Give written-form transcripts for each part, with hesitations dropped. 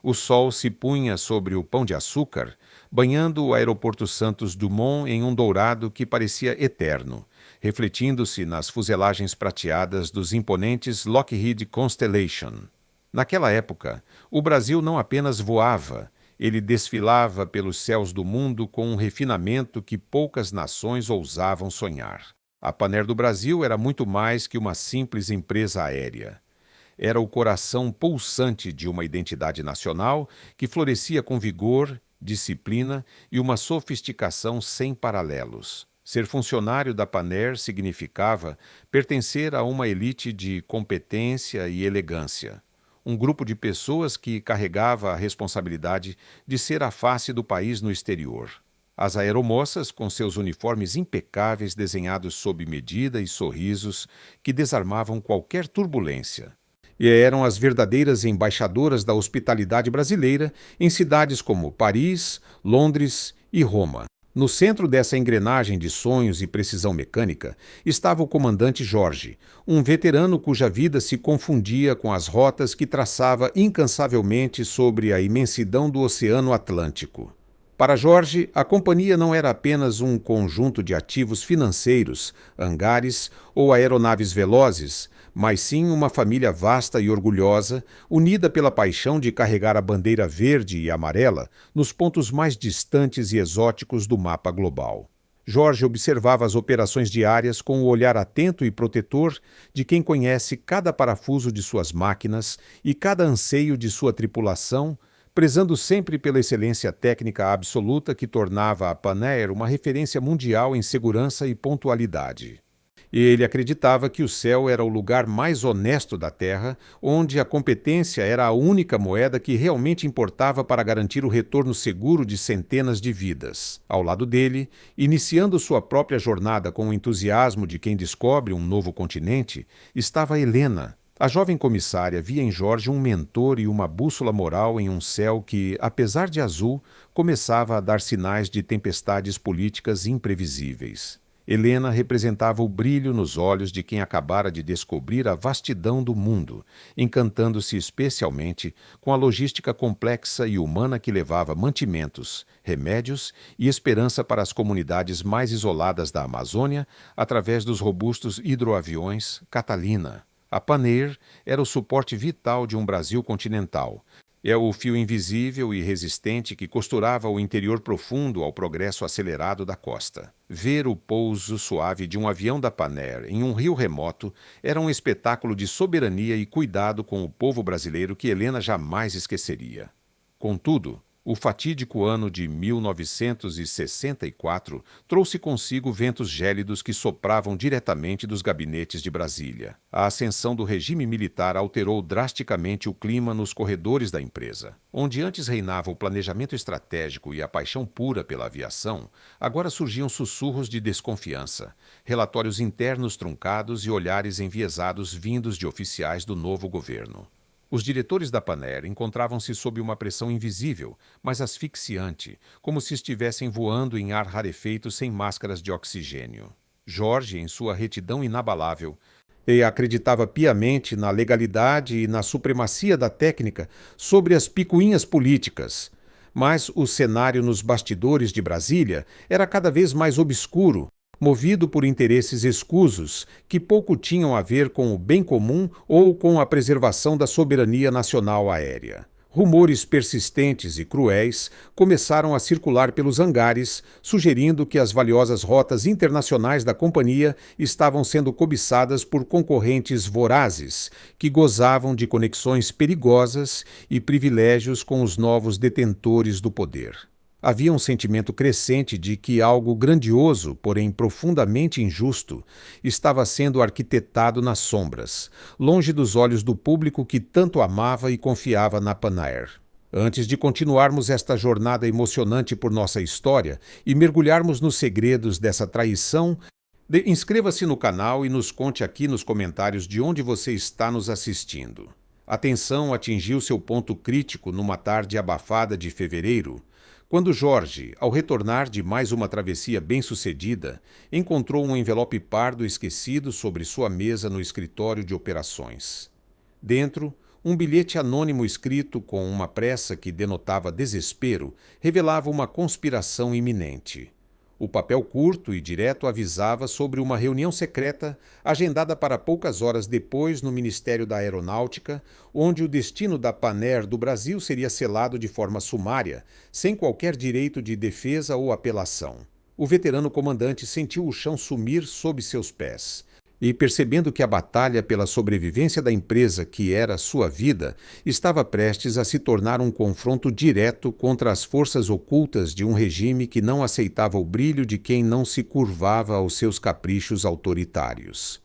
O sol se punha sobre o Pão de Açúcar, banhando o aeroporto Santos Dumont em um dourado que parecia eterno, refletindo-se nas fuselagens prateadas dos imponentes Lockheed Constellation. Naquela época, o Brasil não apenas voava, ele desfilava pelos céus do mundo com um refinamento que poucas nações ousavam sonhar. A Panair do Brasil era muito mais que uma simples empresa aérea. Era o coração pulsante de uma identidade nacional que florescia com vigor, disciplina e uma sofisticação sem paralelos. Ser funcionário da Panair significava pertencer a uma elite de competência e elegância. Um grupo de pessoas que carregava a responsabilidade de ser a face do país no exterior. As aeromoças, com seus uniformes impecáveis desenhados sob medida e sorrisos que desarmavam qualquer turbulência. E eram as verdadeiras embaixadoras da hospitalidade brasileira em cidades como Paris, Londres e Roma. No centro dessa engrenagem de sonhos e precisão mecânica estava o comandante Jorge, um veterano cuja vida se confundia com as rotas que traçava incansavelmente sobre a imensidão do Oceano Atlântico. Para Jorge, a companhia não era apenas um conjunto de ativos financeiros, hangares ou aeronaves velozes, mas sim uma família vasta e orgulhosa, unida pela paixão de carregar a bandeira verde e amarela nos pontos mais distantes e exóticos do mapa global. Jorge observava as operações diárias com o olhar atento e protetor de quem conhece cada parafuso de suas máquinas e cada anseio de sua tripulação, prezando sempre pela excelência técnica absoluta que tornava a Panair uma referência mundial em segurança e pontualidade. Ele acreditava que o céu era o lugar mais honesto da Terra, onde a competência era a única moeda que realmente importava para garantir o retorno seguro de centenas de vidas. Ao lado dele, iniciando sua própria jornada com o entusiasmo de quem descobre um novo continente, estava Helena. A jovem comissária via em Jorge um mentor e uma bússola moral em um céu que, apesar de azul, começava a dar sinais de tempestades políticas imprevisíveis. Helena representava o brilho nos olhos de quem acabara de descobrir a vastidão do mundo, encantando-se especialmente com a logística complexa e humana que levava mantimentos, remédios e esperança para as comunidades mais isoladas da Amazônia através dos robustos hidroaviões Catalina. A Panair era o suporte vital de um Brasil continental. É o fio invisível e resistente que costurava o interior profundo ao progresso acelerado da costa. Ver o pouso suave de um avião da Panair em um rio remoto era um espetáculo de soberania e cuidado com o povo brasileiro que Helena jamais esqueceria. Contudo, o fatídico ano de 1964 trouxe consigo ventos gélidos que sopravam diretamente dos gabinetes de Brasília. A ascensão do regime militar alterou drasticamente o clima nos corredores da empresa. Onde antes reinava o planejamento estratégico e a paixão pura pela aviação, agora surgiam sussurros de desconfiança, relatórios internos truncados e olhares enviesados vindos de oficiais do novo governo. Os diretores da Panair encontravam-se sob uma pressão invisível, mas asfixiante, como se estivessem voando em ar rarefeito sem máscaras de oxigênio. Jorge, em sua retidão inabalável, acreditava piamente na legalidade e na supremacia da técnica sobre as picuinhas políticas. Mas o cenário nos bastidores de Brasília era cada vez mais obscuro, movido por interesses escusos que pouco tinham a ver com o bem comum ou com a preservação da soberania nacional aérea. Rumores persistentes e cruéis começaram a circular pelos hangares, sugerindo que as valiosas rotas internacionais da companhia estavam sendo cobiçadas por concorrentes vorazes, que gozavam de conexões perigosas e privilégios com os novos detentores do poder. Havia um sentimento crescente de que algo grandioso, porém profundamente injusto, estava sendo arquitetado nas sombras, longe dos olhos do público que tanto amava e confiava na Panair. Antes de continuarmos esta jornada emocionante por nossa história e mergulharmos nos segredos dessa traição, inscreva-se no canal e nos conte aqui nos comentários de onde você está nos assistindo. A tensão atingiu seu ponto crítico numa tarde abafada de fevereiro, quando Jorge, ao retornar de mais uma travessia bem-sucedida, encontrou um envelope pardo esquecido sobre sua mesa no escritório de operações. Dentro, Um bilhete anônimo escrito com uma pressa que denotava desespero revelava uma conspiração iminente. O papel curto e direto avisava sobre uma reunião secreta agendada para poucas horas depois no Ministério da Aeronáutica, onde o destino da Pan Air do Brasil seria selado de forma sumária, sem qualquer direito de defesa ou apelação. O veterano comandante sentiu o chão sumir sob seus pés. E, percebendo que a batalha pela sobrevivência da empresa, que era sua vida, estava prestes a se tornar um confronto direto contra as forças ocultas de um regime que não aceitava o brilho de quem não se curvava aos seus caprichos autoritários.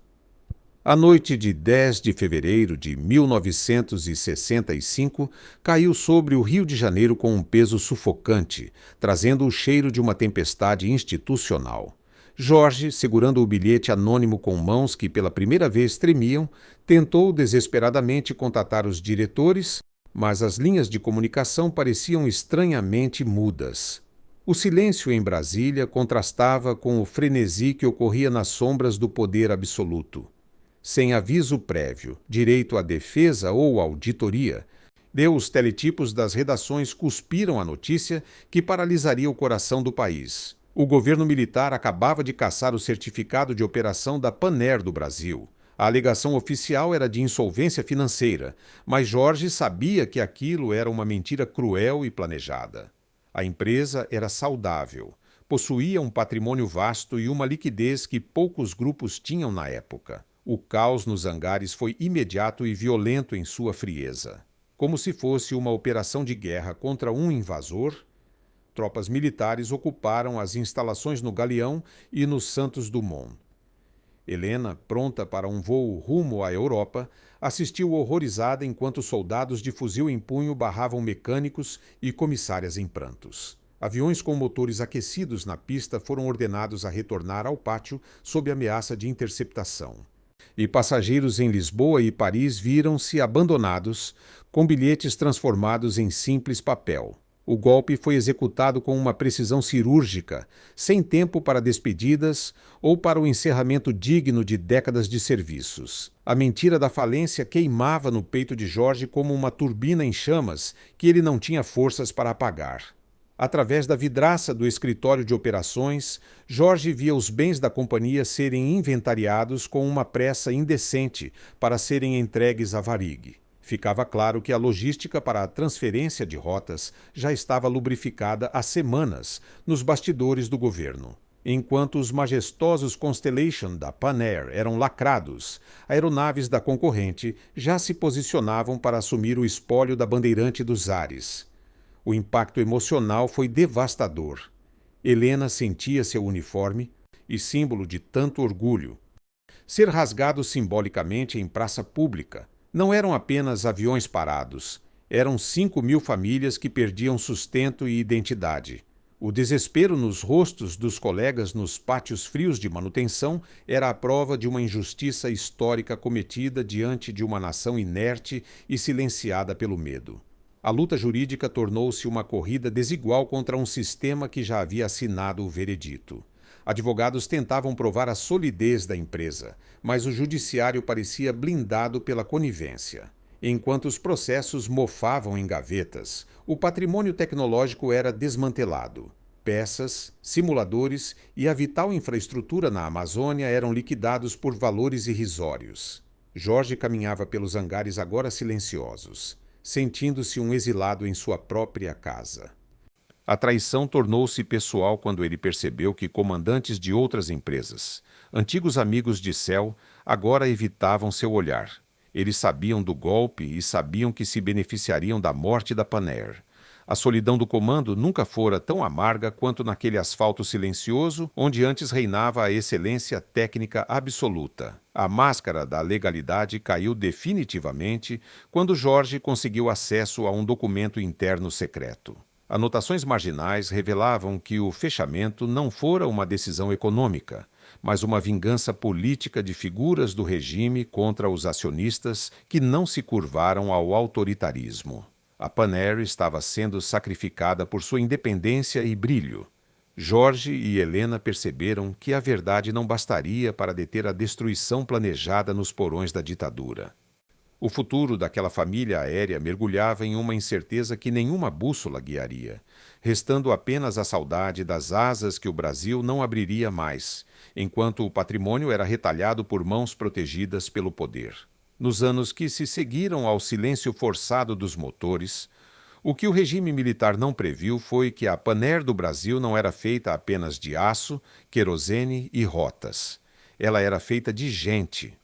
A noite de 10 de fevereiro de 1965 caiu sobre o Rio de Janeiro com um peso sufocante, trazendo o cheiro de uma tempestade institucional. Jorge, segurando o bilhete anônimo com mãos que pela primeira vez tremiam, tentou desesperadamente contatar os diretores, mas as linhas de comunicação pareciam estranhamente mudas. O silêncio em Brasília contrastava com o frenesi que ocorria nas sombras do poder absoluto. Sem aviso prévio, direito à defesa ou auditoria, os teletipos das redações cuspiram a notícia que paralisaria o coração do país. O governo militar acabava de cassar o certificado de operação da Pan Air do Brasil. A alegação oficial era de insolvência financeira, mas Jorge sabia que aquilo era uma mentira cruel e planejada. A empresa era saudável, possuía um patrimônio vasto e uma liquidez que poucos grupos tinham na época. O caos nos hangares foi imediato e violento em sua frieza. Como se fosse uma operação de guerra contra um invasor, tropas militares ocuparam as instalações no Galeão e no Santos Dumont. Helena, pronta para um voo rumo à Europa, assistiu horrorizada enquanto soldados de fuzil em punho barravam mecânicos e comissárias em prantos. Aviões com motores aquecidos na pista foram ordenados a retornar ao pátio sob ameaça de interceptação. E passageiros em Lisboa e Paris viram-se abandonados, com bilhetes transformados em simples papel. O golpe foi executado com uma precisão cirúrgica, sem tempo para despedidas ou para o encerramento digno de décadas de serviços. A mentira da falência queimava no peito de Jorge como uma turbina em chamas que ele não tinha forças para apagar. Através da vidraça do escritório de operações, Jorge via os bens da companhia serem inventariados com uma pressa indecente para serem entregues à Varig. Ficava claro que a logística para a transferência de rotas já estava lubrificada há semanas nos bastidores do governo. Enquanto os majestosos Constellation da Pan Air eram lacrados, aeronaves da concorrente já se posicionavam para assumir o espólio da Bandeirante dos Ares. O impacto emocional foi devastador. Helena sentia seu uniforme, e símbolo de tanto orgulho, ser rasgado simbolicamente em praça pública. Não eram apenas aviões parados, eram 5.000 famílias que perdiam sustento e identidade. O desespero nos rostos dos colegas nos pátios frios de manutenção era a prova de uma injustiça histórica cometida diante de uma nação inerte e silenciada pelo medo. A luta jurídica tornou-se uma corrida desigual contra um sistema que já havia assinado o veredito. Advogados tentavam provar a solidez da empresa, mas o judiciário parecia blindado pela conivência. Enquanto os processos mofavam em gavetas, o patrimônio tecnológico era desmantelado. Peças, simuladores e a vital infraestrutura na Amazônia eram liquidados por valores irrisórios. Jorge caminhava pelos hangares agora silenciosos, sentindo-se um exilado em sua própria casa. A traição tornou-se pessoal quando ele percebeu que comandantes de outras empresas, antigos amigos de Cel, agora evitavam seu olhar. Eles sabiam do golpe e sabiam que se beneficiariam da morte da Pan Air. A solidão do comando nunca fora tão amarga quanto naquele asfalto silencioso onde antes reinava a excelência técnica absoluta. A máscara da legalidade caiu definitivamente quando Jorge conseguiu acesso a um documento interno secreto. Anotações marginais revelavam que o fechamento não fora uma decisão econômica, mas uma vingança política de figuras do regime contra os acionistas que não se curvaram ao autoritarismo. A Pan Air estava sendo sacrificada por sua independência e brilho. Jorge e Helena perceberam que a verdade não bastaria para deter a destruição planejada nos porões da ditadura. O futuro daquela família aérea mergulhava em uma incerteza que nenhuma bússola guiaria, restando apenas a saudade das asas que o Brasil não abriria mais, enquanto o patrimônio era retalhado por mãos protegidas pelo poder. Nos anos que se seguiram ao silêncio forçado dos motores, o que o regime militar não previu foi que a Panair do Brasil não era feita apenas de aço, querosene e rotas. Ela era feita de gente.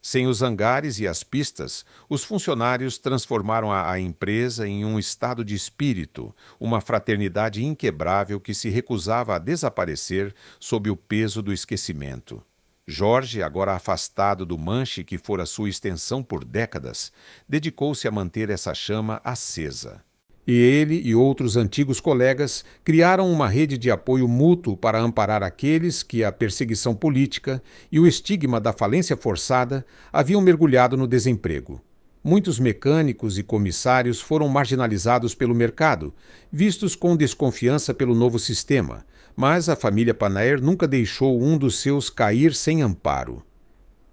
Sem os hangares e as pistas, os funcionários transformaram a empresa em um estado de espírito, uma fraternidade inquebrável que se recusava a desaparecer sob o peso do esquecimento. Jorge, agora afastado do manche que fora sua extensão por décadas, dedicou-se a manter essa chama acesa. E ele e outros antigos colegas criaram uma rede de apoio mútuo para amparar aqueles que a perseguição política e o estigma da falência forçada haviam mergulhado no desemprego. Muitos mecânicos e comissários foram marginalizados pelo mercado, vistos com desconfiança pelo novo sistema, mas a família Panair nunca deixou um dos seus cair sem amparo.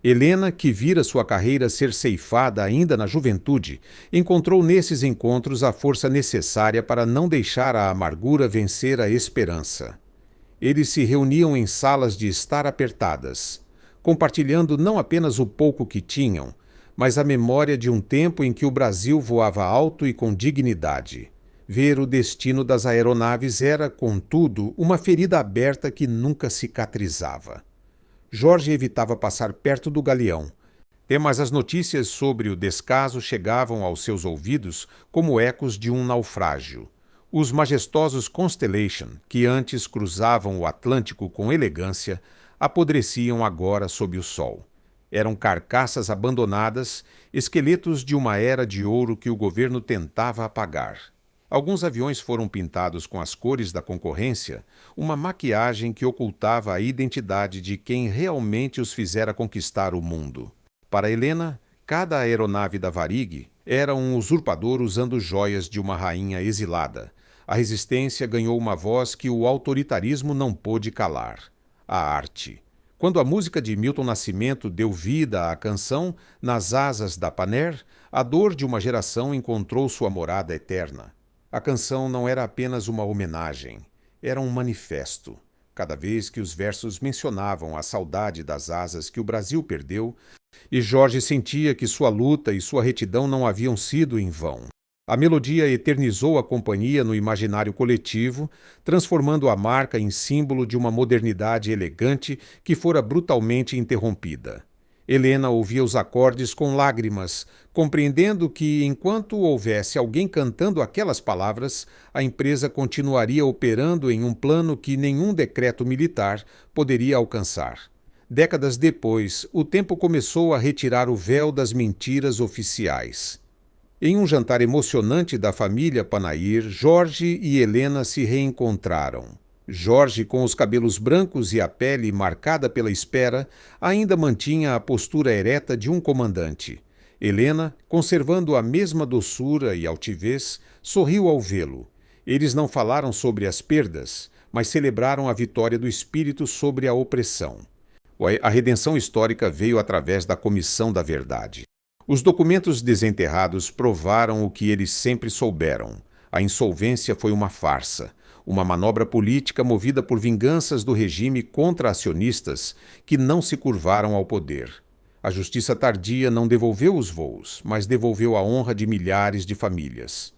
Helena, que vira sua carreira ser ceifada ainda na juventude, encontrou nesses encontros a força necessária para não deixar a amargura vencer a esperança. Eles se reuniam em salas de estar apertadas, compartilhando não apenas o pouco que tinham, mas a memória de um tempo em que o Brasil voava alto e com dignidade. Ver o destino das aeronaves era, contudo, uma ferida aberta que nunca cicatrizava. Jorge evitava passar perto do galeão, mas as notícias sobre o descaso chegavam aos seus ouvidos como ecos de um naufrágio. Os majestosos Constellation, que antes cruzavam o Atlântico com elegância, apodreciam agora sob o sol. Eram carcaças abandonadas, esqueletos de uma era de ouro que o governo tentava apagar. Alguns aviões foram pintados com as cores da concorrência, uma maquiagem que ocultava a identidade de quem realmente os fizera conquistar o mundo. Para Helena, cada aeronave da Varig era um usurpador usando joias de uma rainha exilada. A resistência ganhou uma voz que o autoritarismo não pôde calar: a arte. Quando a música de Milton Nascimento deu vida à canção, nas asas da Panair, a dor de uma geração encontrou sua morada eterna. A canção não era apenas uma homenagem, era um manifesto. Cada vez que os versos mencionavam a saudade das asas que o Brasil perdeu, e Jorge sentia que sua luta e sua retidão não haviam sido em vão. A melodia eternizou a companhia no imaginário coletivo, transformando a marca em símbolo de uma modernidade elegante que fora brutalmente interrompida. Helena ouvia os acordes com lágrimas, compreendendo que, enquanto houvesse alguém cantando aquelas palavras, a empresa continuaria operando em um plano que nenhum decreto militar poderia alcançar. Décadas depois, o tempo começou a retirar o véu das mentiras oficiais. Em um jantar emocionante da família Panair, Jorge e Helena se reencontraram. Jorge, com os cabelos brancos e a pele marcada pela espera, ainda mantinha a postura ereta de um comandante. Helena, conservando a mesma doçura e altivez, sorriu ao vê-lo. Eles não falaram sobre as perdas, mas celebraram a vitória do espírito sobre a opressão. A redenção histórica veio através da Comissão da Verdade. Os documentos desenterrados provaram o que eles sempre souberam. A insolvência foi uma farsa. Uma manobra política movida por vinganças do regime contra acionistas que não se curvaram ao poder. A justiça tardia não devolveu os voos, mas devolveu a honra de milhares de famílias.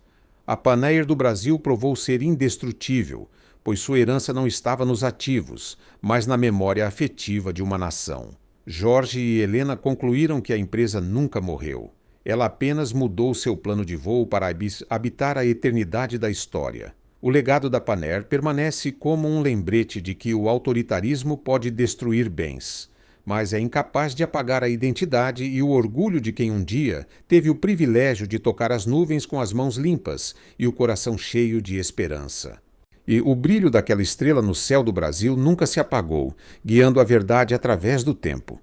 A Panair do Brasil provou ser indestrutível, pois sua herança não estava nos ativos, mas na memória afetiva de uma nação. Jorge e Helena concluíram que a empresa nunca morreu. Ela apenas mudou seu plano de voo para habitar a eternidade da história. O legado da Panair permanece como um lembrete de que o autoritarismo pode destruir bens, mas é incapaz de apagar a identidade e o orgulho de quem um dia teve o privilégio de tocar as nuvens com as mãos limpas e o coração cheio de esperança. E o brilho daquela estrela no céu do Brasil nunca se apagou, guiando a verdade através do tempo.